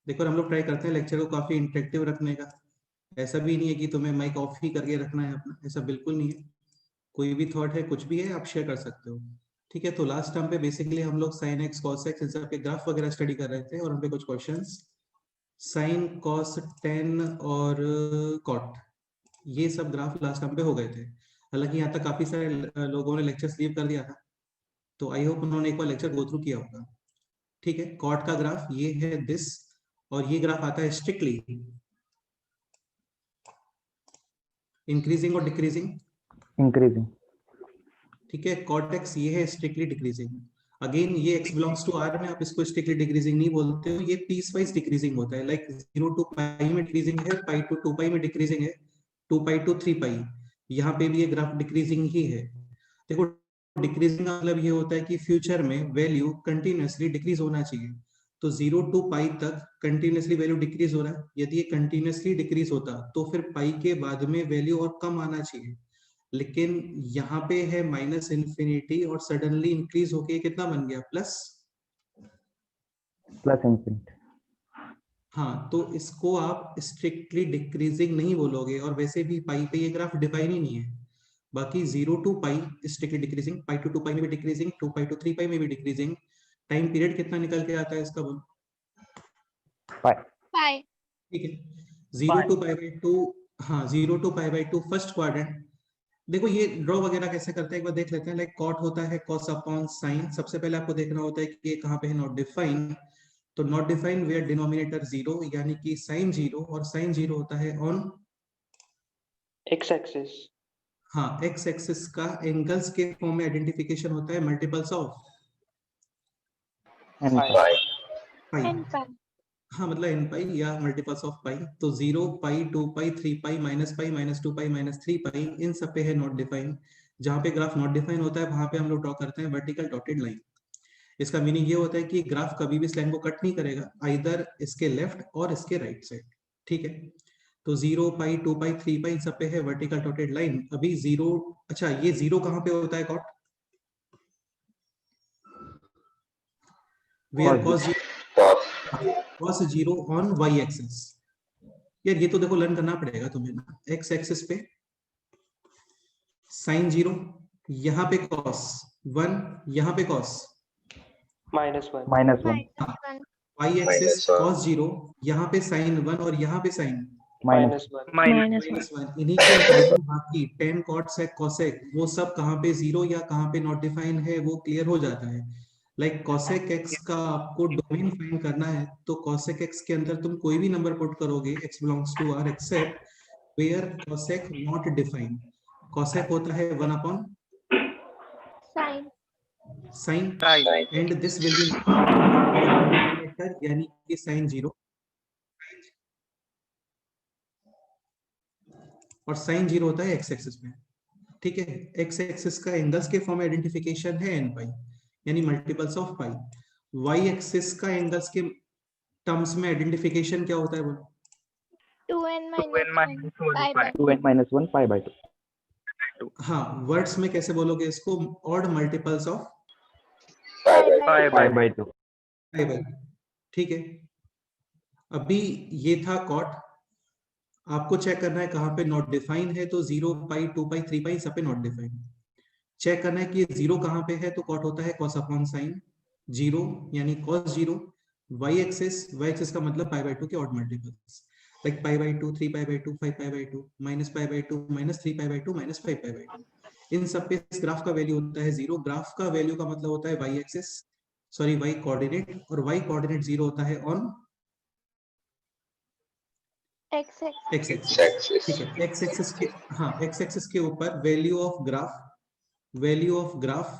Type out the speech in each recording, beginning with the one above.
देखो हम लोग ट्राई करते हैं लेक्चर को काफी इंटरेक्टिव रखने का। ऐसा भी नहीं है कि तुम्हें माइक ऑफ ही करके रखना है अपना, ऐसा बिल्कुल नहीं है। कोई भी थॉट है, कुछ भी है, आप शेयर कर सकते हो। ठीक है, तो लास्ट टाइम पे बेसिकली हम लोग साइन एक्स कॉस एक्स इन सब के ग्राफ वगैरह स्टडी कर रहे थे और हम पे कुछ क्वेश्चंस साइन कॉस टेन और कॉट, ये सब ग्राफ लास्ट टाइम पे हो गए थे। हालांकि यहाँ तक काफी सारे लोगों ने लेक्चर लीव कर दिया था, तो आई होप उन्होंने एक बार लेक्चर गो थ्रू किया होगा। ठीक है, कॉट का ग्राफ ये है दिस, और ये ग्राफ आता है स्ट्रिक्टली इंक्रीजिंग और डिक्रीजिंग। इंक्रीजिंग। ठीक है, कॉट एक्स ये है स्ट्रिक्टली डिक्रीजिंग। अगेन ये x बिलोंग्स टू r में आप इसको स्ट्रिक्टली डिक्रीजिंग नहीं बोलते हो, ये पीस वाइज डिक्रीजिंग होता है। लाइक 0 टू पाई में डिक्रीजिंग है, पाई टू 2 पाई में डिक्रीजिंग है, 2 पाई टू 3 पाई, यहाँ पे भी ये ग्राफ डिक्रीजिंग ही है। देखो डिक्रीजिंग का मतलब ये होता है कि फ्यूचर में वैल्यू कंटिन्यूअसली डिक्रीज होना चाहिए। तो 0 टू पाई तक कंटिन्यूअसली वैल्यू डिक्रीज हो रहा है, यदि ये कंटिन्यूअसली डिक्रीज होता तो फिर पाई के बाद में वैल्यू और कम आना चाहिए। लेकिन यहाँ पे है माइनस इन्फिनिटी और सडनली इंक्रीज होके कितना बन गया, प्लस इंफिनिटी। हाँ, तो इसको आप स्ट्रिक्टली डिक्रीजिंग नहीं बोलोगे, और वैसे भी पाई पे ये ग्राफ डिफाइन ही नहीं है। बाकी 0 to pi strictly decreasing, pi to 2 pi में भी डिक्रीजिंग, 2 पाई टू 3 पाई में भी डिक्रीजिंग। टाइम पीरियड कितना निकल के आता है इसका, बोल। पाई। ठीक है, 0 टू पाई बाई 2। हाँ, 0 to pi by 2 first quadrant. देखो ये ड्रॉ वगैरह कैसे करते हैं एक बार देख लेते हैं। लाइक कॉट होता है कॉस अपॉन साइन, सबसे पहले आपको देखना होता है कि ये कहाँ पे है, नॉट डिफाइन। तो नॉट डिफाइन वेयर डिनोमिनेटर 0, यानी कि साइन 0, और साइन 0 होता है ऑन एक्स एक्सिस। हाँ, एक्स एक्सिस का एंगल्स के फॉर्म में आइडेंटिफिकेशन होता है मल्टीपल्स ऑफ पाई। एन पाई। हाँ, मतलब एन पाई या मल्टीपल्स ऑफ पाई। तो 0 पाई 2 पाई 3 पाई माइनस 2 पाई माइनस 3 पाई, इन सब पे है नॉट डिफाइन। जहाँ पे ग्राफ नॉट डिफाइन होता है वहां पे हम लोग ड्रॉ करते हैं वर्टिकल डॉटेड लाइन। इसका मीनिंग ये होता है कि ग्राफ कभी भी इस लाइन को कट नहीं करेगा, आइदर इसके लेफ्ट और इसके राइट साइड। ठीक है, तो 0 पाई 2 पाई 3 पाई इन सब पे है वर्टिकल डॉटेड लाइन। अभी 0, अच्छा ये 0 कहाँ पे होता है, cot where cos 0 on Y axis. यार ये तो देखो लर्न करना पड़ेगा तुम्हें ना। एक्स एक्सिस पे साइन 0, यहाँ पे कॉस 1, यहाँ पे कॉस -1। वाई एक्सिस कॉस 0, यहाँ पे साइन 1 और यहाँ पे साइन -1। -1। इन्हीं के अकॉर्डिंग बाकी टेन कॉट सेक कोसेक वो सब कहाँ पे 0 या कहाँ पे नॉट डिफाइन है वो क्लियर हो जाता है। लाइक कोसेक एक्स का आपको डोमेन फाइंड करना है, तो कोसेक एक्स के अंदर तुम कोई भी नंबर पुट करोगे, x belongs to r except where cosec not define. Cosec होता है 1 upon sine. Sine, and this will be यानी कि साइन 0, और साइन 0 होता है एक्स एक्सिस में। ठीक है, एक्स एक्सिस का एंगल्स के फॉर्म में आइडेंटिफिकेशन है एन पाई, यानी multiples of pi. Y axis का एंगल्स के टर्म्स में आइडेंटिफिकेशन क्या होता है, बोलो। 2n -1 pi 2n - 1 pi by 2। हाँ, वर्ड्स में कैसे बोलोगे इसको, odd multiples of pi by 2। Pi by. ठीक है, अभी ये था कॉट। आपको चेक करना है कहाँ पे नॉट डिफाइन है, तो 0 पाई 2 पाई 3 पाई सब पे नॉट डिफाइन। चेक करना है कि 0 कहाँ पे है, तो कॉट होता है कॉस अपॉन साइन 0, यानी कॉस 0। वाई एक्सिस का मतलब पाई बाय 2 के odd multiples, like pi by 2 3 pi by 2 5 pi by 2 minus pi by 2 minus 3 pi by 2 minus 5 pi by 2। इन सब पे इस ग्राफ का वैल्यू होता है 0। ग्राफ का वैल्यू का मतलब होता है Y axis, sorry Y coordinate, और वाई कोऑर्डिनेट 0 होता है ऑन एक्स एक्स एक्सिस। ठीक है, एक्स एक्सिस के, हाँ एक्स एक्सिस के ऊपर वैल्यू ऑफ ग्राफ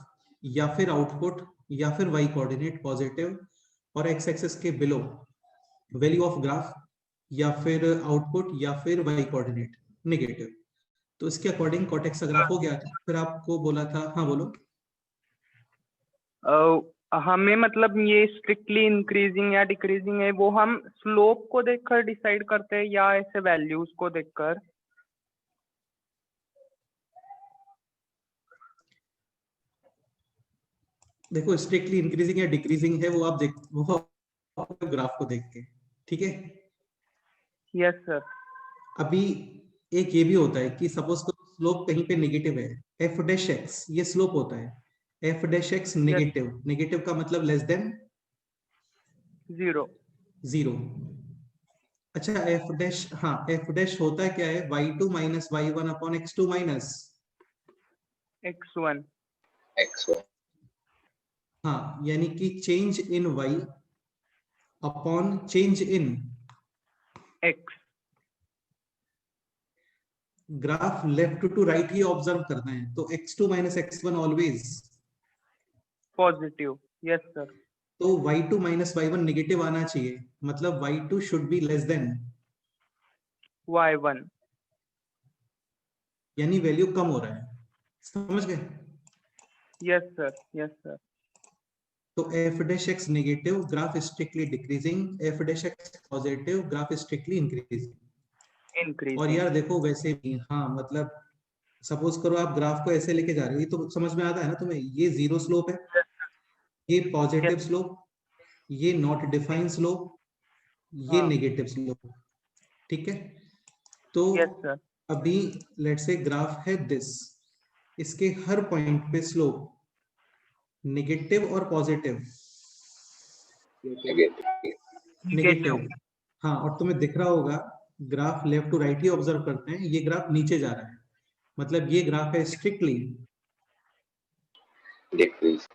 या फिर आउटपुट या फिर वाई कोऑर्डिनेट पॉजिटिव, और एक्स एक्सिस के बिलो वैल्यू ऑफ ग्राफ या फिर आउटपुट या फिर वाई कोऑर्डिनेट नेगेटिव। तो इसके अकॉर्डिंग कॉटेक्स का ग्राफ हो गया था। फिर आपको बोला था, हाँ बोलो। हमें मतलब ये स्ट्रिक्टली इंक्रीजिंग या डिक्रीजिंग है वो हम स्लोप को देखकर डिसाइड करते हैं या ऐसे वैल्यूज को देखकर? देखो स्ट्रिक्टली इंक्रीजिंग या डिक्रीजिंग है वो आप देख, वो ग्राफ को देख के। ठीक है। Yes sir. अभी एक ये भी होता है कि सपोज करो स्लोप कहीं पे नेगेटिव है, एफ डैश एक्स ये स्लोप होता है, F dash X negative, negative का मतलब लेस देन 0। 0। अच्छा एफ डैश, हाँ एफ डैश होता क्या है, y2 minus y1 upon x2 minus x1। हाँ, यानी कि change in y upon change in x। Graph left to right ही ऑब्जर्व करना है, तो x2 minus x1 always positive. Yes sir. तो y2 माइनस y1 नेगेटिव आना चाहिए, मतलब y2 should be less than y1। यानी वैल्यू कम हो रहा है, समझ गए। Yes sir. Yes sir. तो F dash X negative graph strictly decreasing, F dash X positive graph strictly increasing. और इंक्रीजिंग। यार देखो वैसे भी हाँ, मतलब सपोज करो आप ग्राफ को ऐसे लेके जा रहे हो, ये तो समझ में आता है ना तुम्हें, ये जीरो स्लोप है, ये पॉजिटिव स्लोप, ये नॉट डिफाइन स्लोप, ये हाँ। नेगेटिव स्लोप, ठीक है। तो यस सर। अभी लेट से ग्राफ है दिस, इसके हर पॉइंट पे स्लोप नेगेटिव और पॉजिटिव, नेगेटिव। हाँ, और तुम्हें दिख रहा होगा ग्राफ लेफ्ट टू राइट ही ऑब्जर्व करते हैं, ये ग्राफ नीचे जा रहा है, मतलब ये ग्राफ है स्ट्रिक्टली डिक्रीज।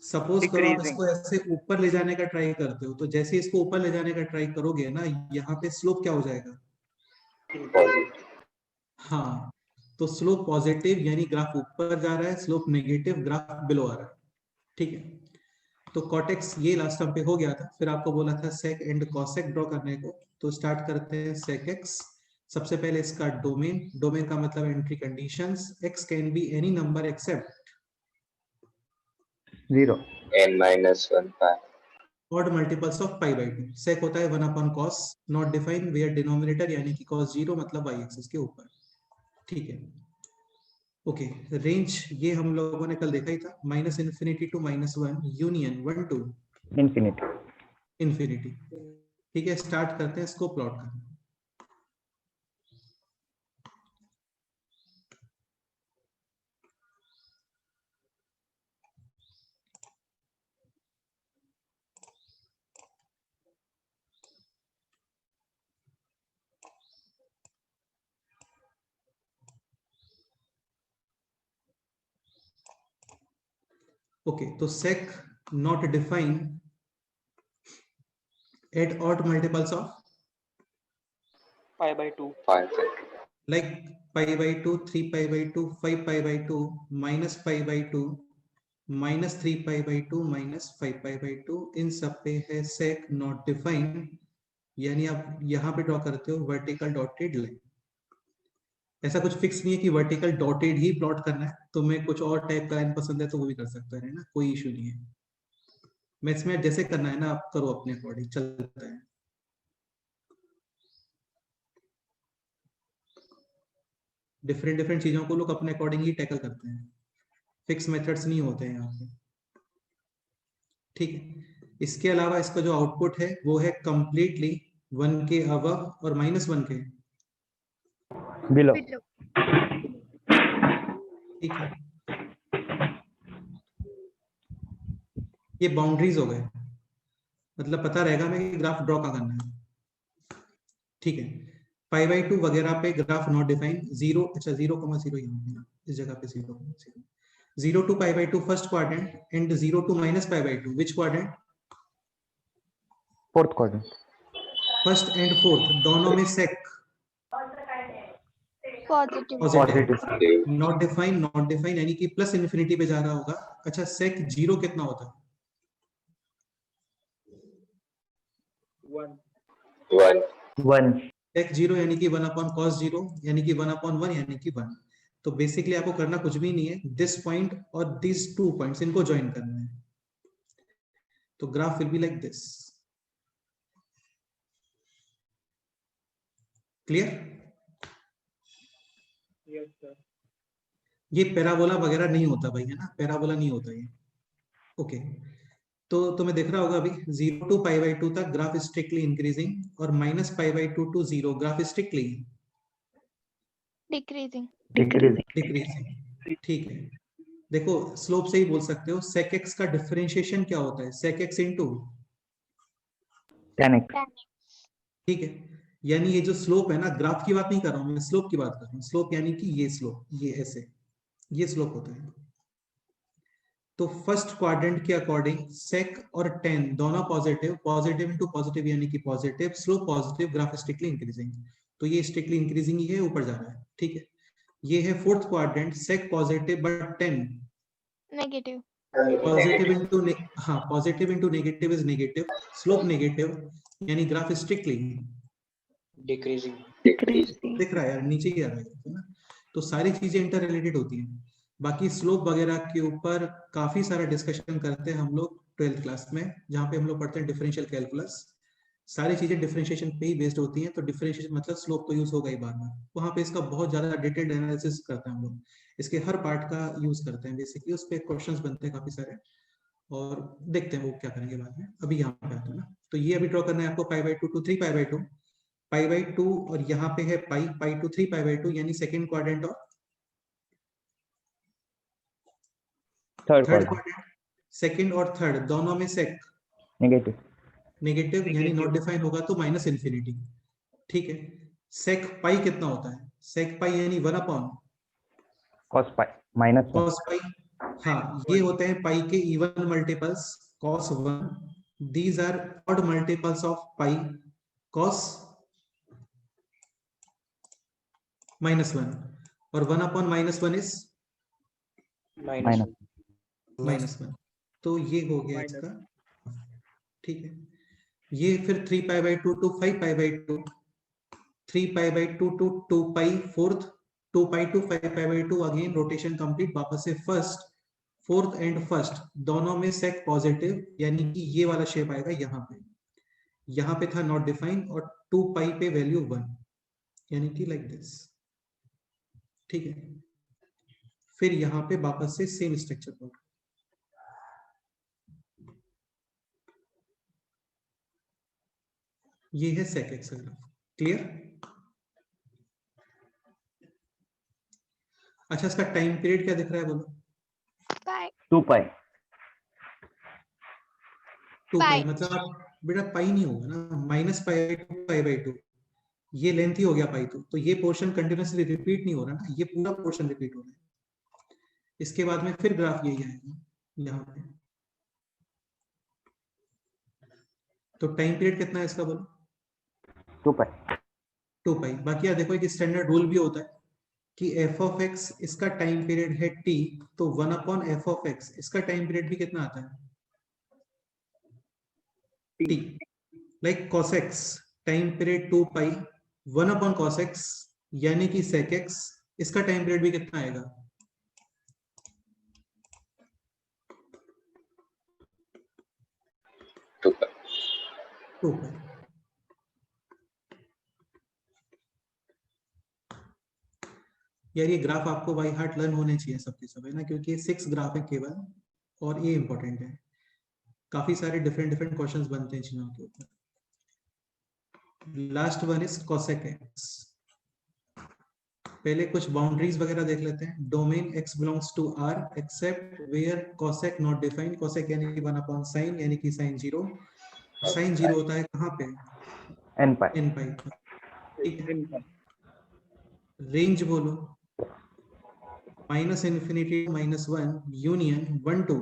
सपोज करो आप इसको ऐसे ऊपर ले जाने का ट्राई करते हो, तो जैसे इसको ऊपर ले जाने का ट्राई करोगे ना, यहाँ पे स्लोप क्या हो जाएगा, हाँ, तो स्लोप पॉजिटिव यानी ग्राफ ऊपर जा रहा है, स्लोप नेगेटिव ग्राफ बिलो आ रहा है, ठीक है। तो कॉटेक्स ये लास्ट टाइम पे हो गया था, फिर आपको बोला था सेक एंड कॉसेक ड्रॉ करने को, तो स्टार्ट करते हैं सेक एक्स। सबसे पहले इसका डोमेन, डोमेन का मतलब entry conditions, x can be any number except 0 n-1 pi, odd multiples of pi by 2। sec होता है 1 upon cos, not defined where denominator यानी कि cos 0 मतलब y एक्सिस के ऊपर, ठीक है। ओके, रेंज ये हम लोगों ने कल देखा ही था, minus infinity to minus 1 union 1 to infinity। Infinity, ठीक है। स्टार्ट करते हैं इसको प्लॉट करना। ओके, तो sec not defined at odd multiples of pi by 2, like pi by 2, 3 pi by 2, 5 pi by 2, minus pi by 2, minus 3 pi by 2, minus 5 pi by 2, इन सब पे है sec not defined, यानी आप यहाँ पे ड्रॉ करते हो वर्टिकल डॉटेड लाइन। ऐसा कुछ फिक्स नहीं है कि वर्टिकल डॉटेड ही प्लॉट करना है, तुम्हें कुछ और टाइप का लाइन पसंद है तो वो भी कर सकते हैं ना, कोई इशू नहीं है। मैथ्स में जैसे करना है ना आप करो, अपने अकॉर्डिंग चलता है। डिफरेंट डिफरेंट चीजों को लोग अपने अकॉर्डिंग ही टैकल करते हैं, फिक्स मेथड्स नहीं होते हैं यहाँ पे, ठीक है। इसके अलावा इसका जो आउटपुट है वो है कंप्लीटली 1 के अबव और -1 के below। ठीक है। ये बाउंड्रीज हो गए, मतलब पता रहेगा हमें कि ग्राफ ड्रॉ कहाँ करना है, ठीक है। पाई बाई 2 वगैरह पे ग्राफ नॉट डिफाइन, 0, अच्छा 0,0 यहाँ इस जगह पे 0,0, 0 to pi by 2 first quadrant and 0 to minus pi by 2 which quadrant, fourth quadrant। First and fourth दोनों में sec positive. Positive। Not define यानी कि प्लस इन्फिनिटी पे जा रहा होगा। अच्छा sec 0 कितना होता है, 1। sec 0 यानी कि 1 अपॉन cos 0 यानी कि 1 अपॉन 1 यानी कि 1। तो बेसिकली आपको करना कुछ भी नहीं है, दिस पॉइंट और दिस 2 पॉइंट्स इनको ज्वाइन करना है, तो graph will be like this, clear. Yes sir. ये पैराबोला वगैरह नहीं होता भाई, है ना, पैराबोला नहीं होता ये, ओके। तो तुम्हें दिख रहा होगा अभी 0 to π/2 तक ग्राफ स्ट्रिक्टली इंक्रीजिंग और -π/2 to 0 graph strictly Decreasing. Decreasing. ठीक है, देखो स्लोप से ही बोल सकते हो। sec x का डिफरेंशिएशन क्या होता है? sec x into tan x, Tan x. ठीक है, यानी ये जो स्लोप है ना, ग्राफ की बात नहीं कर रहा हूं मैं, स्लोप की बात कर रहा हूँ। स्लोप यानी कि ये स्लोप, ये ऐसे, ये स्लोप होता है। तो फर्स्ट क्वाड्रेंट के अकॉर्डिंग sec और tan दोनों पॉजिटिव, पॉजिटिव इनटू पॉजिटिव यानी कि positive, slope positive, graph strictly increasing. तो ये स्ट्रिक्टली इंक्रीजिंग ही है, ऊपर जा रहा है। ठीक है, ये है fourth quadrant, sec positive but tan Negative. Positive into, हाँ positive into negative is negative, slope negative यानी ग्राफ स्ट्रिक्टली डिक्रीजिंग। दिख रहा है यार, नीचे ही आ रहा है ना। तो सारी चीजें इंटर रिलेटेड होती हैं। बाकी स्लोप वगैरह के ऊपर काफी सारा डिस्कशन करते हैं हम लोग 12th क्लास में, जहाँ पे हम लोग पढ़ते हैं डिफरेंशियल कैलकुलस। सारी चीजें डिफरेंशिएशन पे ही बेस्ड होती हैं। तो डिफरेंशिएशन मतलब स्लोप तो यूज होगा ही बार बार, वहाँ पे इसका बहुत ज्यादा डिटेल्ड एनालिसिस करते हैं हम लोग, इसके हर पार्ट का यूज करते हैं बेसिकली। उस पर क्वेश्चंस बनते हैं काफी सारे, और देखते हैं वो क्या करेंगे बाद में। अभी यहाँ पे आता है ना, तो ये अभी ड्रॉ करना है आपको π/2 to 3π/2, π/2 और यहाँ पे है π to 3π/2 यानी सेकेंड क्वाड्रेंट और third third quadrant, quadrant. Second और थर्ड दोनों में सेक negative, नेगेटिव यानी नॉट डिफाइन होगा तो माइनस इन्फिनिटी। ठीक है, सेक पाई कितना होता है? सेक पाई यानी 1/, cos pi, -1, cos पाई, हाँ ये होते हैं पाई के even multiples, cos 1, these are odd multiples of pi, cos -1, और 1/-1 इज minus, -1। तो ये हो गया इसका। ठीक है, ये फिर 3π/2 to 5π/2, 3π/2 to 2π, fourth 2π to 5π/2, again rotation complete, वापस से फर्स्ट, फोर्थ एंड फर्स्ट दोनों में सेक पॉजिटिव यानी कि ये वाला शेप आएगा यहाँ पे था नॉट डिफाइन, और 2π पे वैल्यू 1 यानी कि लाइक दिस। ठीक है, फिर यहाँ पे वापस से सेम स्ट्रक्चर पर, ये है sec x का ग्राफ। क्लियर? अच्छा, इसका टाइम पीरियड क्या दिख रहा है बोलो? Pi. 2pi, 2π मतलब आप बेटा पाई नहीं होगा ना, -π/2 ये लेंथ ही हो गया पाई। तो ये पोर्शन कंटिन्यूसली रिपीट नहीं हो रहा ना, ये पूरा पोर्शन रिपीट हो रहा है। इसके बाद में फिर ग्राफ यही आएगा यहाँ पे। तो टाइम पीरियड कितना है इसका बोलो? 2pi, 2π। बाकी यार देखो एक स्टैंडर्ड रूल भी होता है कि f of x इसका टाइम पीरियड है t, तो 1/f of x इसका टाइम पीरियड भी कितना आता है? t। Like cos x time period 2π, 1/cos x यानी कि sec x इसका टाइम पीरियड भी कितना आएगा? 2π। यार ये ग्राफ आपको बाय हार्ट लर्न होने चाहिए सबके सब, है ना, क्योंकि ये 6 ग्राफ है केवल, और ये इंपॉर्टेंट है। काफी सारे डिफरेंट क्वेश्चंस बनते हैं चीजों के ऊपर। Last one is cosec x। पहले कुछ बाउंड्रीज वगैरह देख लेते हैं। Domain x belongs to R except where cosec not defined. cosec यानी कि 1/sin यानी कि sin 0। sin 0 होता है कहाँ पे? npi, npi। ठीक है, रेंज बोलो -∞ to -1 union 1 to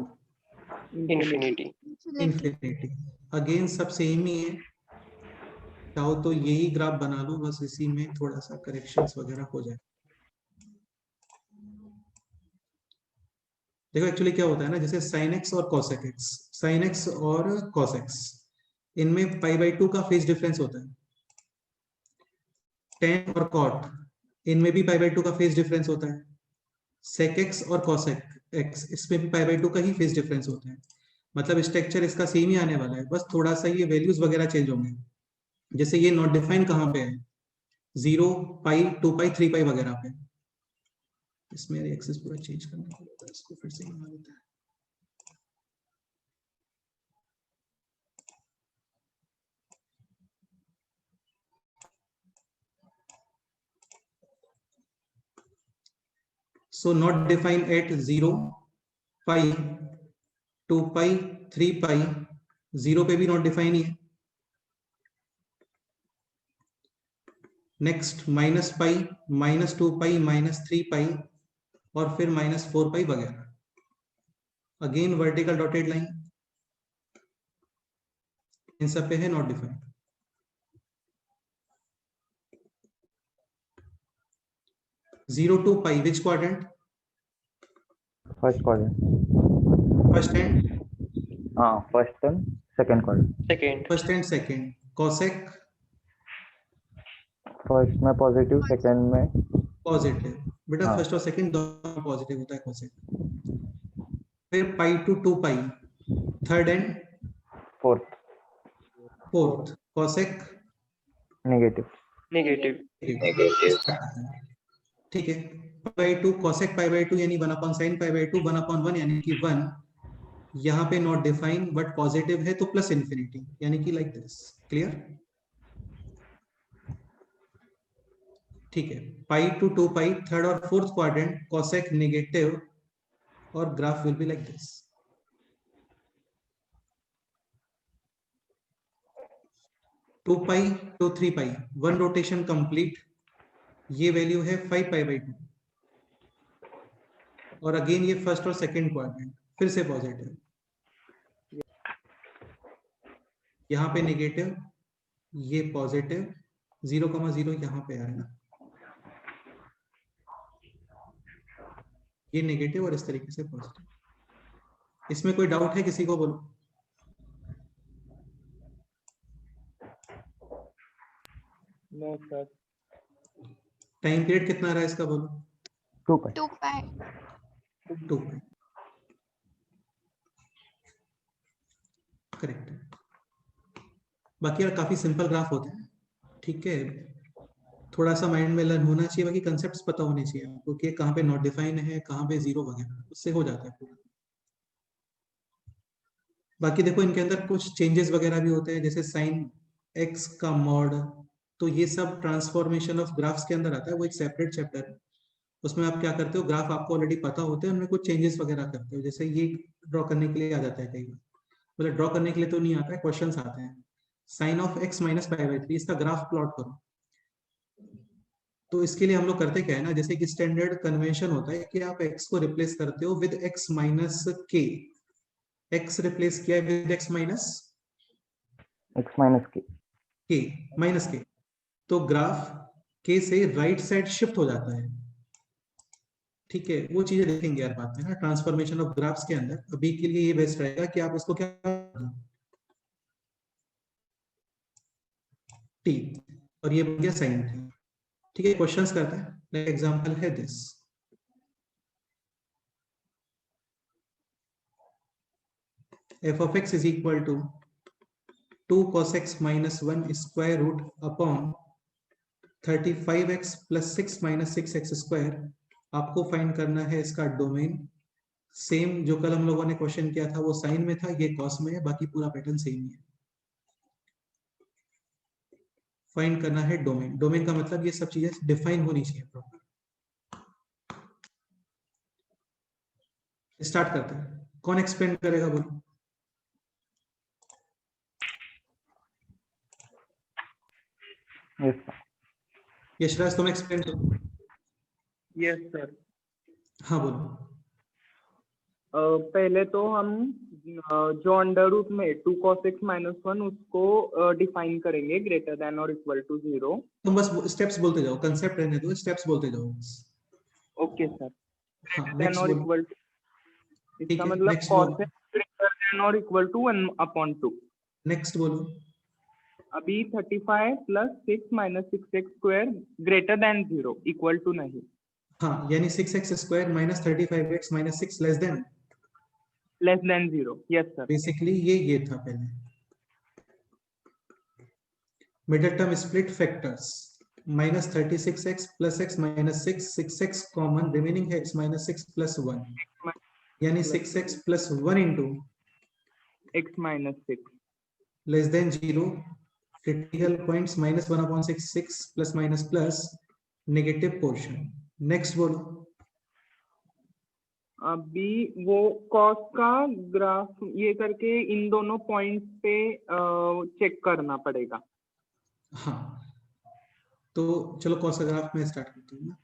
infinity. Infinity. Again सब सेम ही है, चाहो तो यही ग्राफ बना लो, बस इसी में थोड़ा सा करेक्शंस वगैरह हो जाए। देखो एक्चुअली क्या होता है ना, जैसे sin x और cosec x, sin x और cos x, इनमें π/2 का फेज डिफरेंस होता है। tan और cot इनमें भी π/2 का फेज डिफरेंस होता है। sec x और cosec x इसमें भी π/2 का ही फेज डिफरेंस होता है। मतलब स्ट्रक्चर इसका सेम ही आने वाला है, बस थोड़ा सा ये वैल्यूज वगैरह चेंज होंगे। जैसे ये नॉट डिफाइन कहाँ पे है? 0, π, 2π, 3π वगैरह पे। इसमें एक्सेस पूरा चेंज करना पड़ेगा, इसको फिर से बना देते हैं। So not defined at 0, pi, 2 pi, 3 pi, 0 पे भी not defined ही है. Next minus pi, minus 2 pi, minus 3 pi और फिर माइनस 4 पाई वगैरह. अगेन वर्टिकल डॉटेड लाइन, इन सब पे है not defined. Zero to pi which quadrant? First quadrant. First and हाँ, first and second quadrant. Second. First and second. Cosec first में positive, second में पॉजिटिव. बेटा हाँ. फर्स्ट और सेकंड दोनों पॉजिटिव होता है कोसेक. फिर pi to 2 pi, third and fourth fourth. Cosec negative. Negative. ठीक है. Pi to cosec pi by 2 यानी 1 sin पाई बाई 2, 1/1 यानी कि 1. यहाँ पे नॉट डिफाइन बट पॉजिटिव है तो प्लस इंफिनिटी यानी कि लाइक दिस. क्लियर? ठीक है. पाई टू 2 पाई, थर्ड और फोर्थ क्वाड्रेंट, कोसेक नेगेटिव और graph will be like this. Two pi to 3 pi, one rotation complete. ये वैल्यू है 5 पाई बाई 2 और अगेन ये फर्स्ट और सेकंड क्वाड्रेंट फिर से पॉजिटिव. यहाँ पे नेगेटिव, ये पॉजिटिव. 0,0 यहाँ पे आएगा, ये नेगेटिव और इस तरीके से पॉजिटिव. इसमें कोई डाउट है किसी को? बोलो. No sir. टाइम पीरियड कितना आ रहा है इसका? बोलो. 2 पाई. 2 pi. 2 पाई. करेक्ट है. बाकी यार काफी सिंपल ग्राफ होते हैं. ठीक है, थोड़ा सा माइंड में लर्न होना चाहिए, बाकी कंसेप्ट्स पता होने चाहिए आपको कि कहाँ पे नॉट डिफाइन है, कहाँ पे जीरो वगैरह, उससे हो जाता है पूरा. बाकी देखो इनके अंदर कुछ चेंजेस वगैरह भी होते हैं, जैसे साइन एक्स का मॉड, तो ये सब ट्रांसफॉर्मेशन ऑफ ग्राफ्स के अंदर आता है. वो एक सेपरेट चैप्टर है, उसमें आप क्या करते हो, ग्राफ आपको ऑलरेडी पता होते हैं, उनमें कुछ चेंजेस वगैरह करते हो. जैसे ये ड्रॉ करने के लिए आ जाता है कई बार, मतलब ड्रॉ करने के लिए तो नहीं आता है, क्वेश्चंस आते हैं. Sine of x minus pi by 3, इसका ग्राफ प्लॉट करो. तो इसके लिए हम लोग करते क्या है ना, जैसे कि स्टैंडर्ड कन्वेंशन होता है कि आप x को रिप्लेस करते हो विद x माइनस के. x रिप्लेस किया विद x माइनस के. माइनस के, तो ग्राफ के से राइट साइड शिफ्ट हो जाता है. ठीक है, वो चीजें देखेंगे यार बाद में ना, ट्रांसफॉर्मेशन ऑफ ग्राफ्स के अंदर. अभी के लिए ये बेस्ट रहेगा कि आप इसको क्या टी, और ये बन गया साइन टी. ठीक है, क्वेश्चंस करते हैं. एग्जांपल है this. f of x is equal to 2 cos x minus 1 square root upon 35x plus 6 minus 6x square. आपको फाइंड करना है इसका डोमेन. सेम जो कल हम लोगों ने क्वेश्चन किया था वो साइन में था, ये कॉस में है, बाकी पूरा पैटर्न सेम ही है. फाइंड करना है डोमेन. डोमेन का मतलब ये सब चीजें डिफाइन होनी चाहिए प्रॉपर. स्टार्ट करते हैं. कौन एक्सप्लेन करेगा? बोलो. यस. यशराज तुम एक्सप्लेन करो. Yes sir. हाँ बोलो. पहले तो हम जो अंडर रूट में 2 cos x माइनस 1 उसको डिफाइन करेंगे ग्रेटर देन और इक्वल टू 0. तुम बस स्टेप्स बोलते जाओ, कंसेप्ट रहने दो, स्टेप्स बोलते जाओ बस. Okay sir. हाँ, देन नेक्स्ट और बोलो. इक्वल टू, ठीक इसका है, मतलब नेक्स्ट cos बोलो. x ग्रेटर देन और इक्वल टू 1 अपॉन 2. नेक्स्ट बोलो. अभी 35 plus 6 minus 6x square greater than 0 equal to नहीं. हाँ, यानी 6x square minus 35x minus 6 less than 0. Yes sir. Basically ये था पहले. Middle term split factors minus 36x plus x minus 6, 6x common, remaining है x minus 6 plus 1, यानी 6x plus 1 into x minus 6 less than 0. Critical points minus 1/6, 6 plus minus plus negative portion. Next बोलो. अभी वो cos का graph ये करके इन दोनों points पे चेक करना पड़ेगा। हाँ, तो चलो कॉस का ग्राफ में स्टार्ट करती हूँ ना।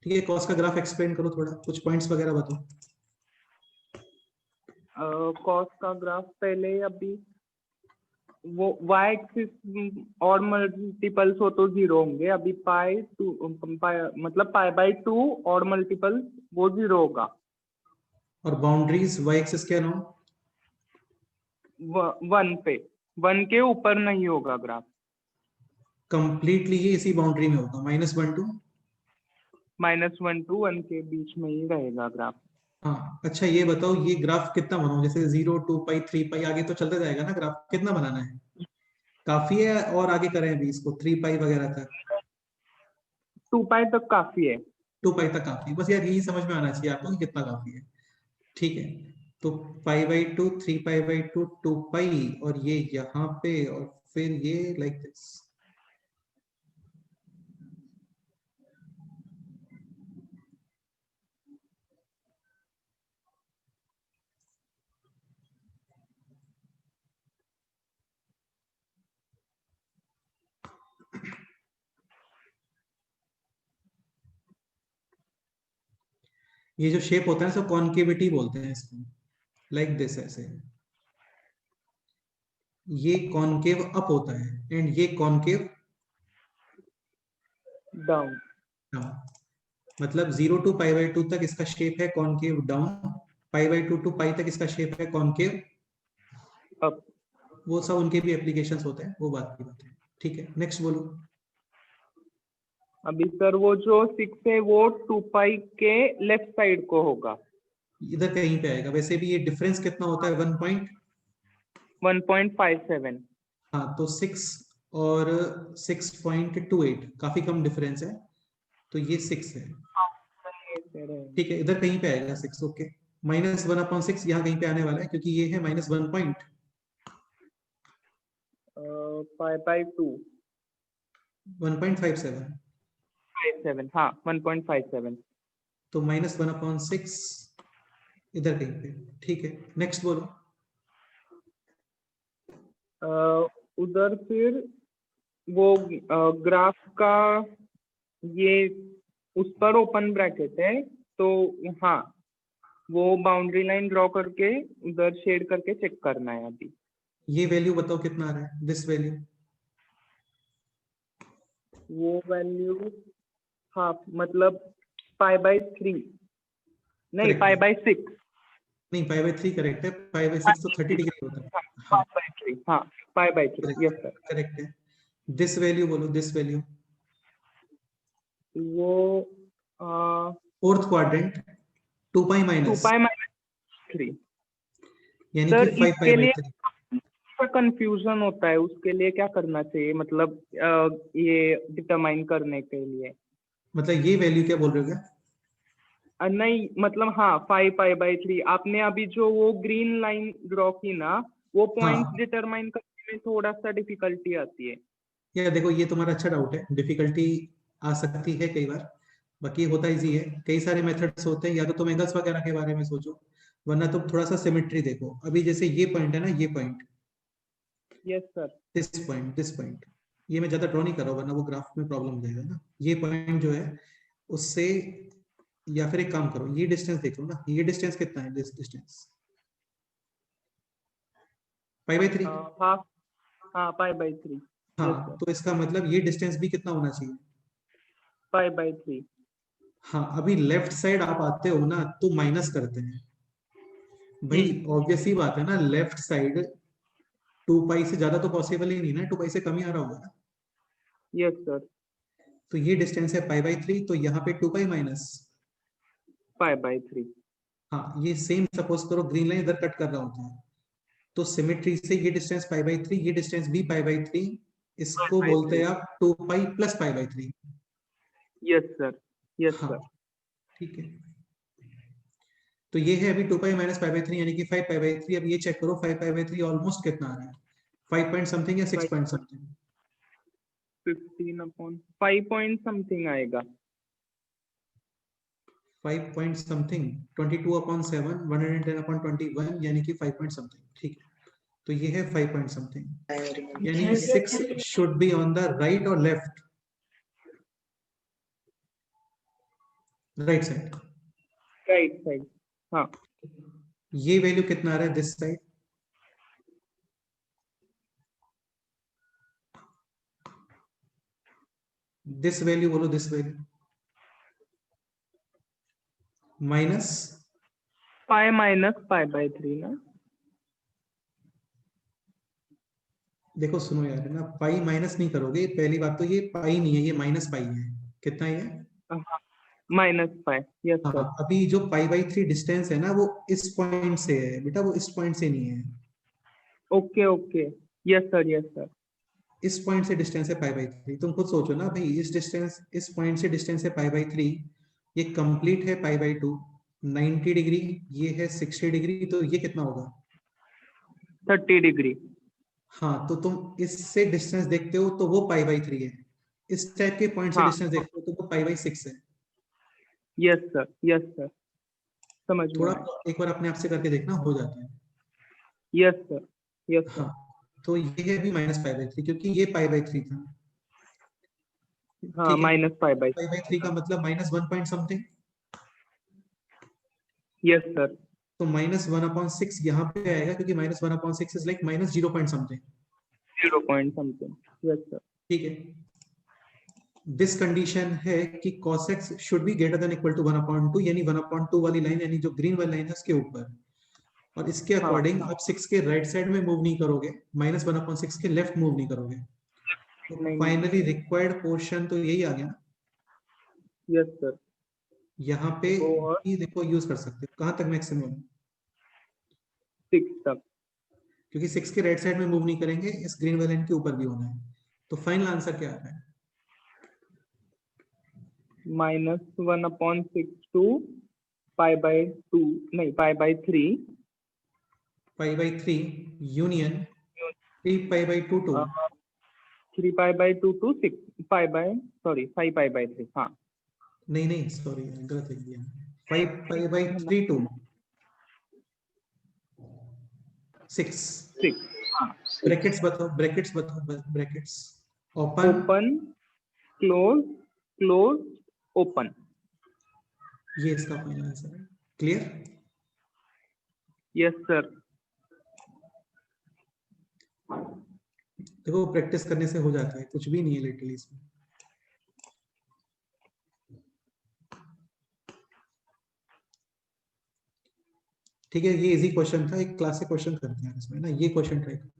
ठीक है, कॉस का ग्राफ एक्सप्लेन करो थोड़ा, कुछ पॉइंट्स वगैरह बताओ। कॉस का ग्राफ पहले अभी वो y एक्सिस और मल्टीपल्स हो तो 0 होंगे। अभी मतलब पाई बाई 2 और मल्टीपल वो 0 होगा। और बाउंड्रीज y एक्सिस क्या नाउ? 1 पे, 1 के ऊपर नहीं होगा ग्राफ। कंप्लीटली ये इसी बाउंड्री में होगा, -1 to -1 to 1 के बीच में ही रहेगा ग्राफ। हाँ। अच्छा ये बताओ, ये ग्राफ कितना बनाऊं? जैसे 0, 2 पाई, 3 पाई, आगे तो चलता जाएगा ना ग्राफ, कितना बनाना है? काफी है और आगे करें अभी इसको 3 पाई वगैरह तक? 2 पाई तक काफी है। 2 पाई तक काफी है, बस यार यही समझ में आना चाहिए आपको कि कितना काफी है। ठीक है, तो पाई बाई 2, 3 पाई बाई 2, 2 पाई, और ये यहाँ पे, और फिर ये लाइक दिस। ये जो शेप होता है इसको कॉन्केविटी बोलते हैं इसको, लाइक दिस ऐसे। ये कॉन्केव अप होता है एंड ये कॉन्केव डाउन। डाउन। मतलब 0 to पाई बाई 2 तक इसका शेप है concave down, pi by 2 to पाई तक इसका शेप है कॉन्केव अप। वो सब उनके भी एप्लीकेशंस होते हैं, वो बात की बात है। ठीक है, नेक्स्ट बोलो। अभी सर वो जो 6 है वो 2 पाई के लेफ्ट साइड को होगा। इधर कहीं पे आएगा। वैसे भी ये डिफरेंस कितना होता है? 1.57। हाँ, तो 6 और 6.28 काफी कम डिफरेंस है, तो ये 6 है। ठीक है, इधर कहीं पे आएगा 6। ओके, -1/6 यहाँ कहीं पे आने वाला है, क्योंकि ये है -1 पाई बाई 2 1.57, 57। हाँ 1.57। तो -1/6 इधर कहीं पे। ठीक है, नेक्स्ट बोलो। उधर फिर वो ग्राफ का ये उस पर ओपन ब्रैकेट है, तो हाँ वो बाउंड्री लाइन ड्रॉ करके उधर शेड करके चेक करना है। अभी ये वैल्यू बताओ कितना आ रहा है, दिस वैल्यू। वो वैल्यू हाफ, मतलब पाई बाई 3 नहीं, Correct पाई है। बाई 6। नहीं, पाई बाई 3 करेक्ट है, पाई बाई 6 तो 30 डिग्री होता है। पाई बाई 3, हाँ पाई बाई 3, यस सर। करेक्ट है। दिस वैल्यू बोलो, दिस वैल्यू। वो फोर्थ क्वाड्रेंट 2 पाई 2 माइनस, पाई -3। यानी सर कि 5 पाई इसके बाई लिए 3। कंफ्यूजन होता है, उसके लिए क्या करना चाहिए? मतलब ये डिटरमाइन करने के लिए। मतलब ये वैल्यू क्या बोल रहे हो क्या? नहीं मतलब हाँ 5 पाई बाई 3 आपने अभी जो वो ग्रीन लाइन ड्रॉ की ना, वो पॉइंट्स हाँ, डिटरमाइन करने में थोड़ा सा डिफिकल्टी आती है। या देखो ये तुम्हारा अच्छा डाउट है, डिफिकल्टी आ सकती है कई बार, बाकी होता इजी है। कई सारे मेथड्स होते हैं, या तो तुम एंगल्स वगैरह के बारे में सोचो, वरना तुम थोड़ा सा सिमेट्री देखो। अभी जैसे ये पॉइंट है ना, ये point, yes sir. This point, ये मैं ज्यादा ड्रॉ नहीं कर रहा हूँ वरना वो ग्राफ में प्रॉब्लम हो जाएगा ना। ये पॉइंट जो है उससे, या फिर एक काम करो, ये डिस्टेंस देख लो ना, ये डिस्टेंस कितना है? This distance pi by 3। Half, हाँ पाई बाई 3। हाँ, तो इसका मतलब ये डिस्टेंस भी कितना होना चाहिए? पाई बाई 3। हाँ, अभी लेफ्ट साइड आप आते हो ना तो माइनस करते हैं भाई, ऑब्वियस ही बात है ना, लेफ्ट साइड 2 पाई से ज्यादा तो पॉसिबल ही नहीं ना, 2 पाई से कम ही आ रहा होगा ना। Yes sir. तो ये डिस्टेंस है पाई बाई 3, तो यहाँ पे 2 पाई माइनस, पाई बाई 3। हाँ ये सेम सपोज करो ग्रीन लाइन इधर कट कर रहा होता है, तो सिमेट्री से ये डिस्टेंस पाई बाई 3, ये डिस्टेंस भी पाई बाई 3, इसको बोलते हैं आप 2 pi plus pi by 3। Yes sir, yes हाँ सर। ठीक है, तो ये है अभी 2 पाई माइनस पाई बाई 3 यानी कि 5 पाई बाई 3। अब ये चेक करो 5 पाई बाई 3 ऑलमोस्ट कितना आ रहा है, 5 पॉइंट समथिंग या 6 पॉइंट समथिंग? 15/5 पॉइंट समथिंग आएगा। 5 पॉइंट समथिंग 22/7 110/21 यानी कि 5 पॉइंट समथिंग। ठीक है, तो ये है 5 पॉइंट समथिंग, यानी 6 should be on the right और left, right side. Right side, हाँ। ये वैल्यू कितना आ रहा है दिस साइड? दिस वैल्यू बोलो, दिस वैल्यू माइनस पाई -π/3 ना। देखो सुनो यार, ना पाई माइनस नहीं करोगे, पहली बात तो ये पाई नहीं है, ये माइनस पाई है। कितना है? -π, यस हाँ, सर। अभी जो π/3 डिस्टेंस है ना, वो इस पॉइंट से है बेटा, वो इस पॉइंट से नहीं है। Okay, yes sir, yes sir. इस पॉइंट से डिस्टेंस है π/3। तुम खुद सोचो ना भाई, इस डिस्टेंस, इस पॉइंट से डिस्टेंस है π/3, ये कंप्लीट है π/2, 90 डिग्री, ये है 60 डिग्री, तो ये कितना होगा? 30 डिग्री। हाँ, तो तुम इससे डिस्टेंस देखते हो तो वो π/3 है, इस टाइप के पॉइंट से हाँ। डिस्टेंस देखते हो तो वो π/6 है। यस सर, यस सर, समझ में थोड़ा आया। एक बार अपने आप से करके देखना, हो जाता है। Yes sir, yes sir. हाँ, तो ये है अभी -π/3, क्योंकि ये π/3 था। हाँ, ठीक है, -π/3। π/3 का मतलब -1 पॉइंट समथिंग। Yes sir. तो -1/6 यहाँ पे आएगा, क्योंकि -1/6 is like -0 point something. 0 point something, yes sir. ठीक है, दिस कंडीशन है कि cos x should be greater than equal to 1/2, यानी 1/2 वाली लाइन, यानी जो ग्रीन वाली लाइन है उसके ऊपर, और इसके हाँ। अकॉर्डिंग आप 6 के राइट साइड में मूव नहीं करोगे, -1/6 के लेफ्ट मूव नहीं करोगे। तो नहीं। फाइनली रिक्वायर्ड पोर्शन तो यही आ गया। Yes sir. यहाँ पे और ये देखो यूज कर सकते हो, कहाँ तक मैक्सिमम? 6 तक। क्योंकि 6 के राइट साइड में मूव नहीं करेंगे, इस ग्रीन वाली लाइन के ऊपर भी होना है। तो फाइनल आंसर क्या आ रहा है? -1/6 to π/2, नहीं, π/3। π/3 यूनियन 3π/2 to 3π/2 to 5π/3, हाँ। नहीं सॉरी, गलत लिख दिया। 5π/3 to 6। 6, हाँ। ब्रैकेट्स बताओ, brackets open, close, close, open. ये इसका फाइनल आंसर है। क्लियर? Yes sir. देखो प्रैक्टिस करने से हो जाता है, कुछ भी नहीं है लिटरली इसमें। ठीक है, ये इजी क्वेश्चन था, एक क्लासिक क्वेश्चन करते हैं इसमें ना, ये क्वेश्चन ट्राई करो।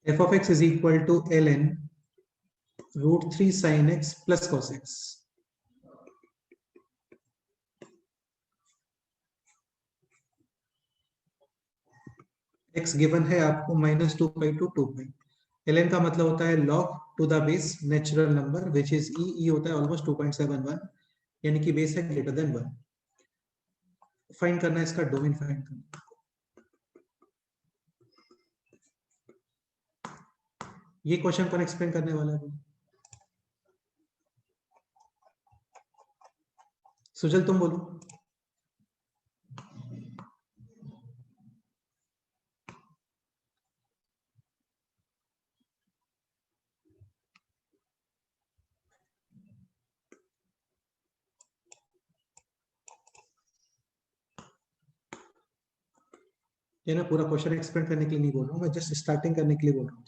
f of x is equal to ln √3 sin x plus cos x। x given है आपको -2π to 2π। ln का मतलब होता है log to the base natural number which is e होता है ऑलमोस्ट 2.71, यानी कि बेस है ग्रेटर देन 1। फाइंड करना है इसका डोमेन, फाइंड करना। ये क्वेश्चन कौन एक्सप्लेन करने वाला है? सुजल तुम बोलो। ये ना पूरा क्वेश्चन एक्सप्लेन करने के लिए नहीं बोल रहा हूँ मैं, जस्ट स्टार्टिंग करने के लिए बोल रहा हूँ।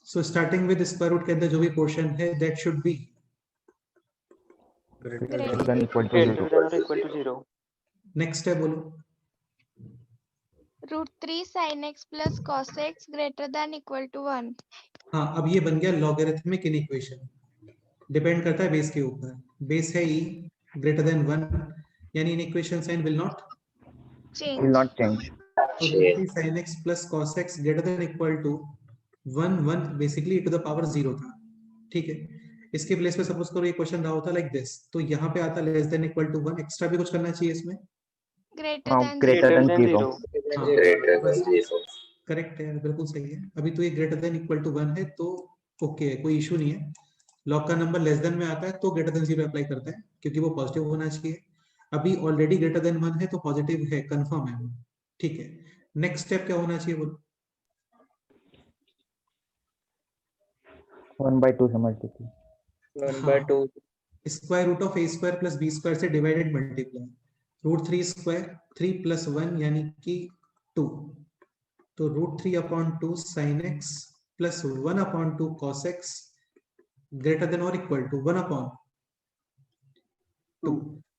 So starting with square root के अंदर जो भी पोर्शन है that should be greater than equal to Greater 0. than or equal to 0. Next है, बोलो। √3 sin x plus cos x greater than equal to 1। हाँ, अब ये बन गया लॉगरिथमिक इनइक्वेशन, डिपेंड करता है बेस के ऊपर। बेस है e ग्रेटर देन 1, यानी inequation sine will not Will not change. √3 sin x plus cos x greater than equal to 1 basically e to the power 0 था। ठीक है, इसके प्लेस पे सपोज करो ये क्वेश्चन रहा होता लाइक दिस, तो यहाँ पे आता less than equal to 1, extra भी कुछ करना चाहिए इसमें? greater than greater zero. than zero. Correct है, बिल्कुल सही है। अभी तो ये ग्रेटर देन इक्वल टू 1 है तो ओके है, कोई इशू नहीं है। लॉग का नंबर लेस देन में आता है तो ग्रेटर देन 0 अप्लाई करता है क्योंकि वो पॉजिटिव होना चाहिए। अभी ऑलरेडी ग्रेटर देन 1 है तो पॉजिटिव है, कंफर्म है वो, ठीक है। नेक्स्ट स्टेप क्या होना चाहिए बोलो? 1/2 से multiply. 1/2 square root of A square plus B square से divided multiply root 3 square 3 plus 1 यानी कि 2, तो root 3 upon 2 sine X plus 1 upon 2 cos X greater than और इक्वल टू 1 अपॉन 2।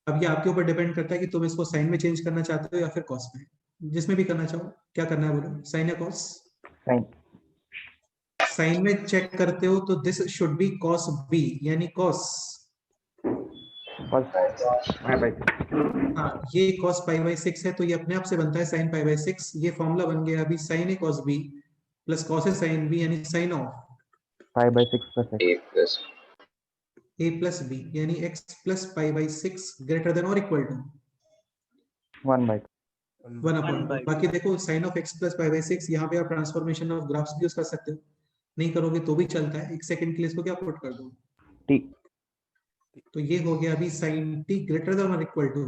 अब ये आपके ऊपर डिपेंड करता है कि तुम इसको साइन में चेंज करना चाहते हो या फिर कॉस में, जिसमें भी करना चाहो। क्या करना है बोलो, साइन या कॉस? Sin. साइन में चेक करते हो तो this should be cos be यानी कॉस, Cos pi/6. हाँ ये cos π/6 है तो ये अपने आप से बनता है sin π/6। ये फॉर्मूला बन गया अभी sin a cos b plus cos a sin b यानी sin of Pi/6 plus x. a plus b यानी x प्लस π/6 ग्रेटर देन और इक्वल टू 1/2. 1/2। बाकी देखो sin ऑफ x प्लस π/6 यहाँ पे आप ट्रांसफॉर्मेशन ऑफ ग्राफ्स भी यूज कर सकते हो, नहीं करोगे तो भी चलता है। एक सेकंड के लिए इसको क्या पुट कर दो, T. तो ये हो गया अभी sin t ग्रेटर देन और इक्वल टू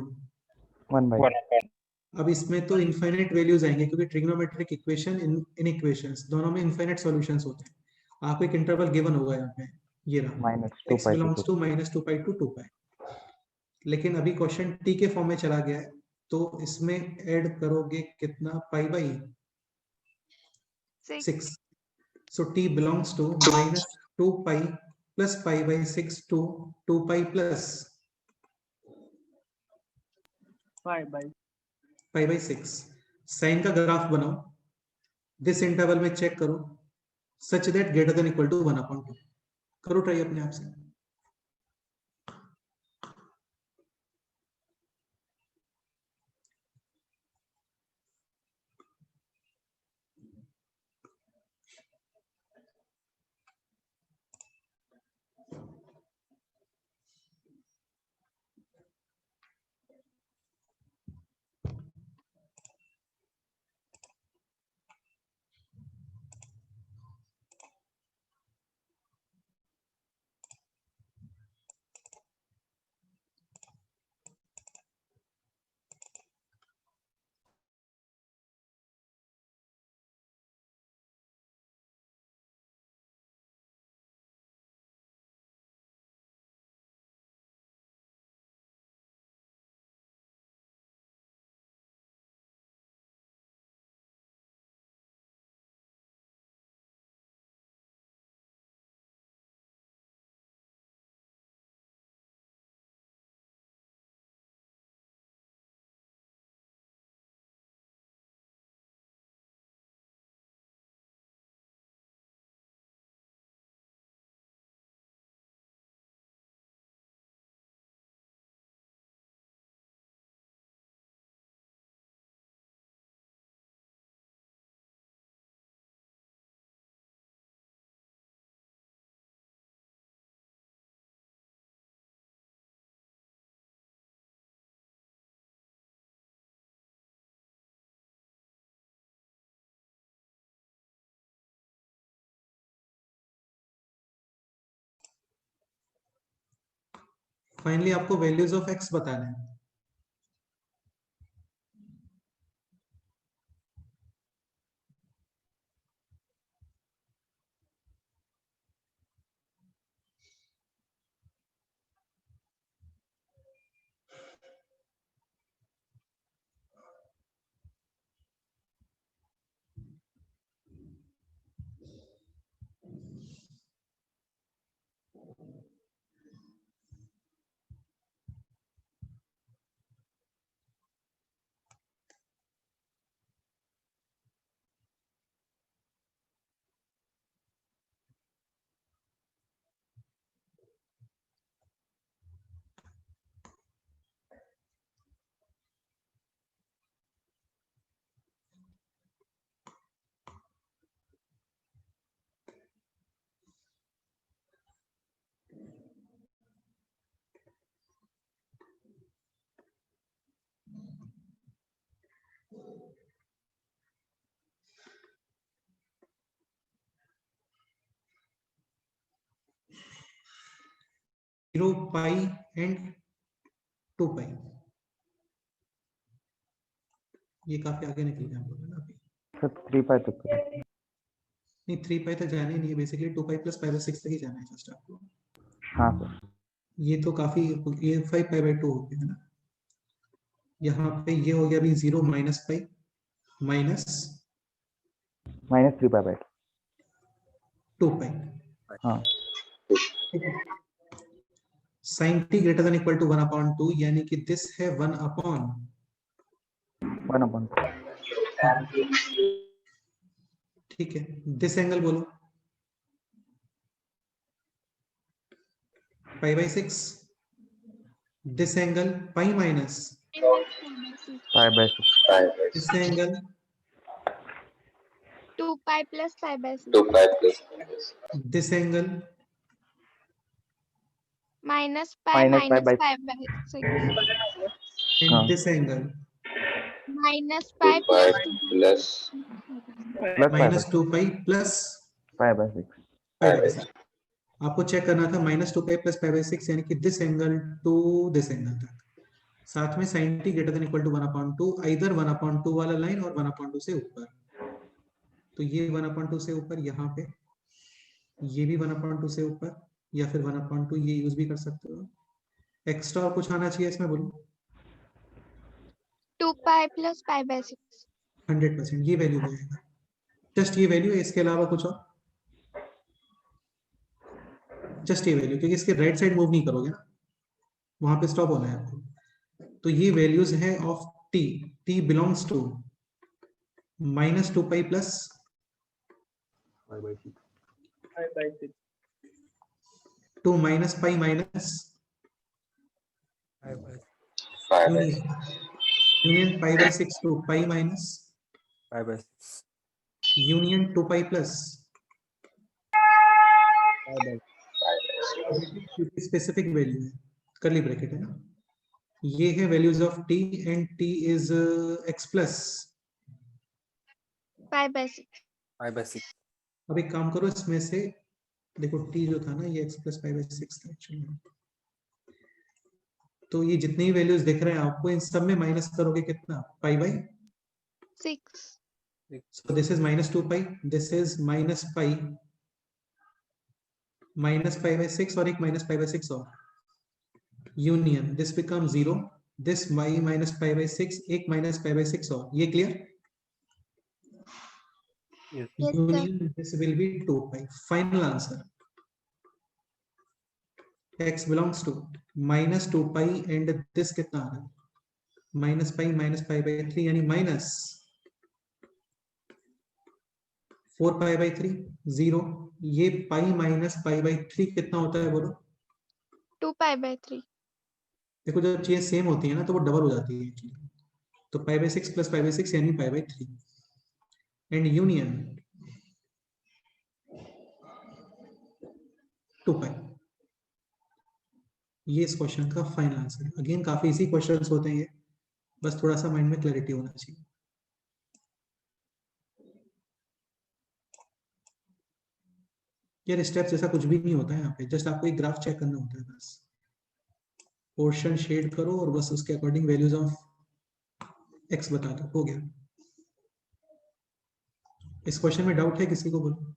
1/2. अब इसमें तो इनफाइनाइट वैल्यूज आएंगे क्योंकि ट्रिग्नोमेट्रिक इक्वेशन इन इक्वेशंस दोनों में इनफाइनाइट सॉल्यूशंस होते हैं। आपको एक इंटरवल गिवन होगा यहाँ पे, ये रहा -2 x pi to belongs 2. To -2 pi to 2 pi. लेकिन अभी क्वेश्चन t के फॉर्म में चला गया है तो इसमें ऐड करोगे कितना, Six. π/6, so t belongs to -2 pi plus π/6 to 2 pi plus π/6। Sine का ग्राफ बनाओ, दिस इंटरवल में चेक करो such that greater than equal to 1/2। करो ट्राई अपने आप से। फाइनली आपको वैल्यूज ऑफ x बताना है। 0 पाई एंड 2 पाई। ये काफी आगे निकल गया हम लोग ना अभी। सर 3 पाई तक करो। नहीं 3 पाई तक जाना ही नहीं है, basically 2 pi plus pi by 6 तक ही जाना है फर्स्ट आपको। हाँ सर। ये तो काफी, ये 5 पाई बाय 2 हो गया है ना। यहाँ पे ये हो गया अभी 0 minus pi minus -3 pi by 2 pi. हाँ sine t greater than equal to 1/2 यानी कि दिस है 1/, 1/2। ठीक है। दिस एंगल बोलो pi by 6। This angle pi minus pi by 6। This angle 2 pi plus pi by 6. This angle Minus pi -pi minus by pi by 6. And हाँ this angle Minus pi plus 2 pi. Plus -2 pi plus pi by 6। Pi by 6। आपको check करना था -2 pi plus pi by 6 यानी कि this angle to this angle तक। साथ में sin t greater than equal to 1/2 either 1/2 वाला लाइन और 1/2 से ऊपर। तो ये 1/2 से ऊपर, यहाँ पे ये भी 1/2 से ऊपर, या फिर 1/2 ये यूज भी कर सकते हो। एक्स्ट्रा और कुछ आना चाहिए इसमें बोलो। 2 pi plus pi by 6. 100% ये वैल्यू मिलेगा। जस्ट ये वैल्यू है, इसके अलावा कुछ और। जस्ट ये वैल्यू, क्योंकि इसके राइट साइड मूव नहीं करोगे ना, वहां पे स्टॉप होना है आपको। तो ये वैल्यूज है of t। t belongs to -2 pi plus pi by 6 to minus pi minus union pi by 6 to pi minus union 2 pi plus specific value है, कर्ली ब्रैकेट है ना। ये है values of t and t is x plus. Pi by 6. अब एक काम करो, इसमें से देखो t जो था ना ये x प्लस पाई बाय 6 था एक्चुअली। तो ये जितने ही वैल्यूज दिख रहे हैं आपको, इन सब में माइनस करोगे कितना, पाई by 6. so this is -2 pi, this is minus pi by 6 और एक -pi by 6 और union this becomes 0, this -pi by 6 एक -pi by 6 और ये clear. Yes, sir. Union this will be 2 pi। Final answer x belongs to -2 pi and this कितना आ रहा है -pi by 3 यानी माइनस 4 पाई बाई 3 0। ये पाई माइनस पाई बाई 3 कितना होता है बोलो। 2 pi by 3. देखो जब चीजें सेम होती है ना तो वो डबल हो जाती है एक्चुअली। तो pi by 6 plus pi by 6 यानी पाई बाई 3 एंड यूनियन 2 पाई। ये इस क्वेश्चन का फाइनल आंसर है। अगेन काफी इजी क्वेश्चंस होते हैं ये, बस थोड़ा सा माइंड में क्लैरिटी होना चाहिए। यार स्टेप्स जैसा कुछ भी नहीं होता है यहाँ पे, जस्ट आपको एक ग्राफ चेक करना होता है बस। पोर्शन शेड करो और बस उसके अकॉर्डिंग वैल्यूज ऑफ एक्स बता दो, हो गया। इस क्वेश्चन में डाउट है किसी को बोलो।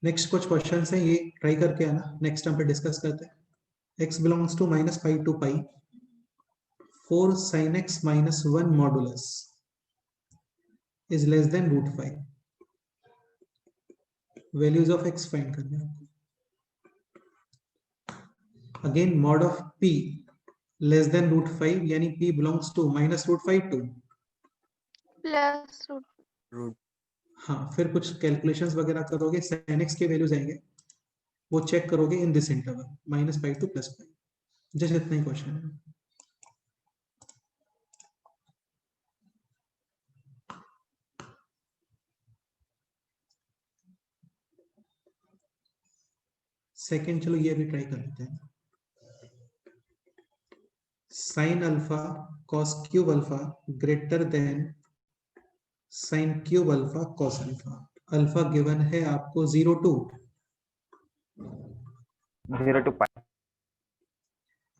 नेक्स्ट कुछ क्वेश्चन है, ये ट्राई करके आना, नेक्स्ट टाइम पे डिस्कस करते हैं। x belongs to -pi to pi 4 sin x -1 modulus is less than √5। वैल्यूज ऑफ x फाइंड करना है आपको। Again mod of p less than √5 यानी p belongs to -√5 to Plus root. हाँ, फिर कुछ कैलकुलेशंस वगैरह करोगे, sin x के वैल्यूज आएंगे, वो चेक करोगे in this interval -pi to +pi. Just इतना ही क्वेश्चन है। सेकेंड चलो ये भी ट्राई कर लेते हैं। Sign alpha cos cube alpha greater then sine cube alpha cos alpha. Alpha given है आपको 0 to 0 to pi।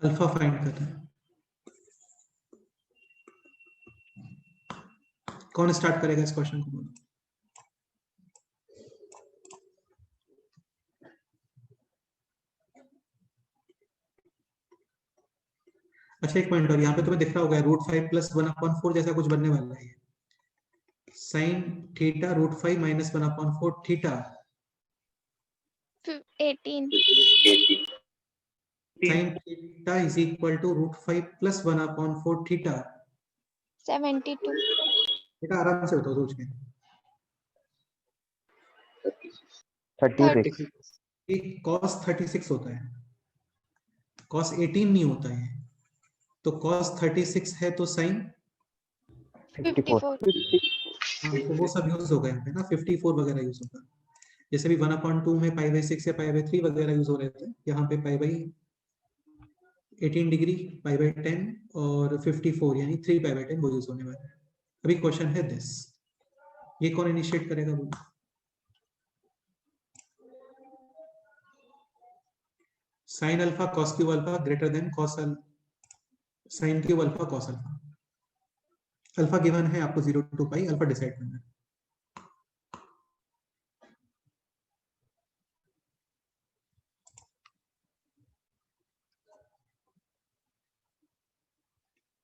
Alpha find करना है। कौन स्टार्ट करेगा इस क्वेश्चन को? बोलो। अच्छा एक पॉइंट और, यहाँ पे तुम्हें दिख रहा होगा √5 + 1/4 जैसा कुछ बनने वाला है। Sine theta √5 - 1/4 theta. 18 sine theta is equal to √5 + 1/4 theta. 72 बेटा आराम से बताओ सोच के। 36। एक cos 36 होता है, cos 18 नहीं होता है। तो cos 36 है तो साइन 54। 54 तो वो सब यूज होगा यहाँ पे ना, 54 वगैरह यूज होगा। जैसे भी 1/2 में π/6 या π/3 वगैरह यूज हो रहे थे, यहाँ पे π/18 डिग्री, π/10 और 54 यानी 3π/10 वो यूज होने वाला है। अभी क्वेश्चन है दिस, ये कौन इनिशिएट करेगा? बोलो। Sign alpha cos cube alpha greater then sine cube alpha cos alpha. Alpha given है आपको 0 to pi, अल्फा डिसाइड करना है।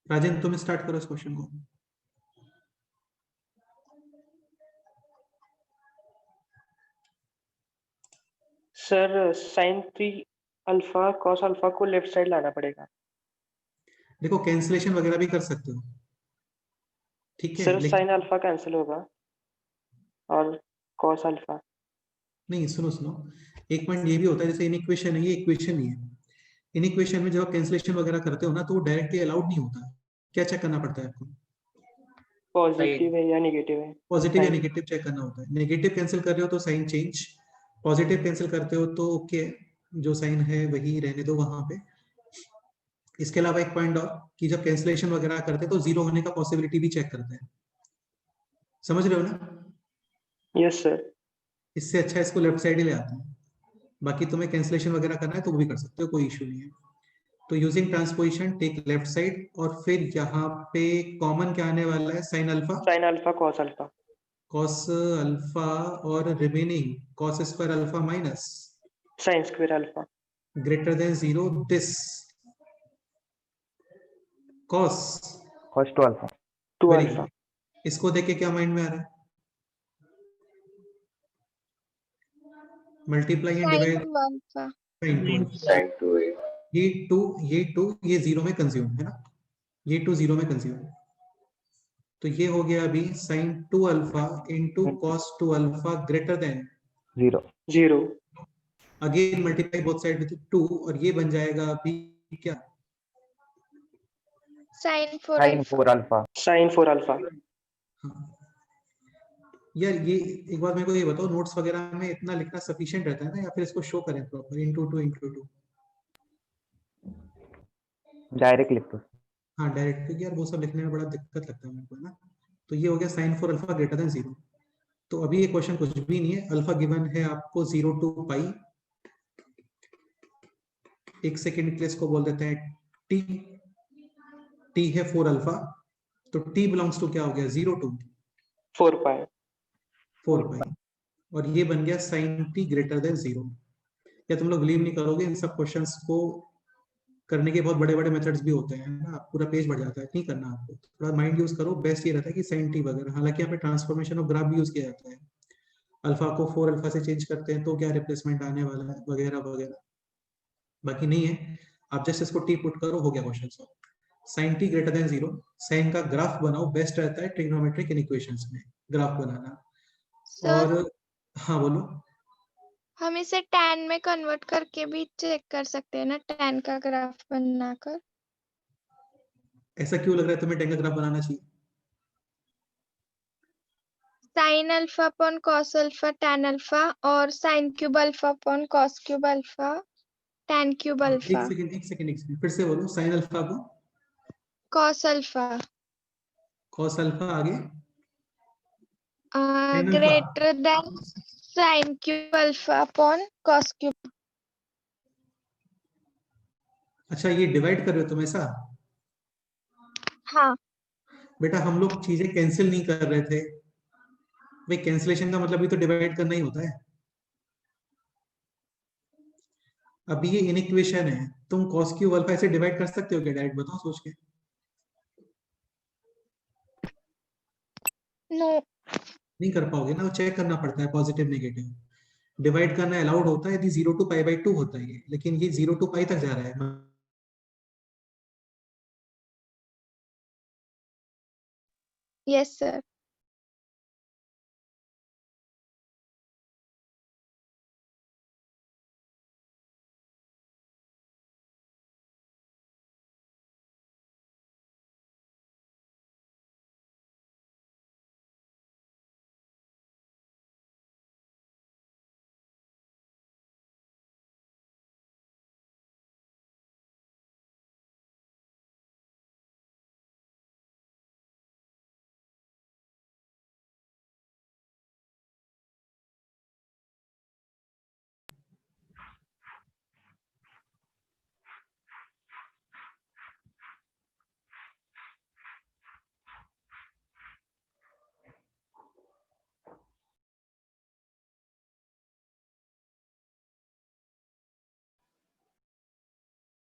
राजेंद्र तुम स्टार्ट करो इस क्वेश्चन को। Sir sine 3 alpha cos alpha को लेफ्ट साइड लाना पड़ेगा। देखो कैंसिलेशन वगैरह भी कर सकते हो, ठीक है, सर लेकिन साइन अल्फा कैंसिल होगा और कॉस अल्फा। नहीं, सुनो सुनो, एक पॉइंट ये भी होता है, जैसे इन इक्वेशन है, ये इक्वेशन नहीं है। इन इक्वेशन में जब आप कैंसिलेशन वगैरह करते हो ना, तो वो डायरेक्टली अलाउड नहीं होता। क्या चेक करना पड़ता है आपको? पॉजिटिव है या नेगेटिव है। पॉजिटिव या Sign। नेगेटिव चेक करना होता है। नेगेटिव कैंसिल कर रहे हो तो साइन चेंज, पॉजिटिव कैंसिल करते हो तो ओके, जो साइन है वही रहने दो वहां पे। इसके अलावा एक पॉइंट और, कि जब कैंसिलेशन वगैरह करते हैं तो जीरो होने का पॉसिबिलिटी भी चेक करते हैं। समझ रहे हो ना? Yes sir. इससे अच्छा इसको लेफ्ट साइड ही ले आते हैं। बाकी तुम्हें कैंसिलेशन वगैरह करना है तो वो भी कर सकते हो, कोई इशू नहीं है। तो using transposition take left side, और फिर यहाँ पे कॉमन क्या आने वाला है? Sine alpha sine alpha cos alpha. Cos alpha, और remaining cos square alpha minus sine square alpha. Greater than 0 this cos cos 2 alpha। 2 very alpha. Good. इसको देख के क्या माइंड में आ रहा है? Multiply and sin divide 2 alpha sine 2 ये टू ये जीरो में कंज्यूम है ना, ये 2 जीरो में कंज्यूम। तो ये हो गया अभी sine 2 alpha into cos 2 alpha greater than 0। 0। Again multiply both side with 2, और ये बन जाएगा अभी क्या? sin 4 sin alpha 4 alpha। Sine 4 alpha. हाँ। यार ये एक बार मेरे को ये बताओ, नोट्स वगैरह में इतना लिखना सफिशिएंट रहता है ना, या फिर इसको शो करें प्रॉपर इंटू टू? डायरेक्ट लिख दो। हाँ डायरेक्ट, क्योंकि यार वो सब लिखने में बड़ा दिक्कत लगता है मेरे को, है ना। तो ये हो गया साइन 4 अल्फा ग्रेटर देन 0। तो अभी ये क्वेश्चन कुछ भी नहीं है, अल्फा गिवन है आपको 0 to pi। एक सेकेंड के लिए इसको बोल देते हैं t। t है 4 अल्फा, तो t बिलोंग्स टू क्या हो गया? 0 to 4 पाई। 4 pi, और ये बन गया साइन t ग्रेटर देन 0। क्या तुम लोग बिलीव नहीं करोगे, इन सब क्वेश्चंस को करने के बहुत बड़े बड़े मेथड्स भी होते हैं ना, पूरा पेज बढ़ जाता है। नहीं करना आपको, थोड़ा माइंड यूज करो। बेस्ट ये रहता है कि साइन t वगैरह, हालांकि यहाँ पे ट्रांसफॉर्मेशन ऑफ ग्राफ भी यूज किया जाता है। अल्फा को 4 अल्फा से चेंज करते हैं तो क्या रिप्लेसमेंट आने वाला है वगैरह वगैरह, बाकी नहीं है। आप जस्ट इसको टी पुट करो, हो गया question solve. Sine t greater than 0, sine का ग्राफ बनाओ, बेस्ट रहता है ट्रिग्नोमेट्रिक इक्वेशंस में ग्राफ बनाना। और सर हाँ बोलो। हम इसे tan में कन्वर्ट करके भी चेक कर सकते हैं ना, tan का ग्राफ बनाकर। ऐसा क्यों लग रहा है तुम्हें tan का ग्राफ बनाना चाहिए? sin alpha upon cos alpha tan alpha, और sin cube alpha upon cos cube alpha tan cube alpha. एक सेकंड फिर से बोलो। साइन अल्फा को cos अल्फा cos अल्फा आगे tan alpha. greater than sin cube alpha upon cos cube। अच्छा ये divide कर रहे हो तुम ऐसा? हाँ बेटा हम लोग चीजें कैंसिल नहीं कर रहे थे भाई, कैंसिलेशन का मतलब भी तो डिवाइड करना ही होता है। अभी ये इनइक्वेशन है, तुम cos क्यूब अल्फा ऐसे डिवाइड कर सकते हो क्या? डायरेक्ट बताओ सोच के। नो नहीं कर पाओगे ना, चेक करना पड़ता है पॉजिटिव नेगेटिव। डिवाइड करना अलाउड होता है यदि 0 to π/2 होता है ये, लेकिन ये 0 to π तक जा रहा है। Yes sir.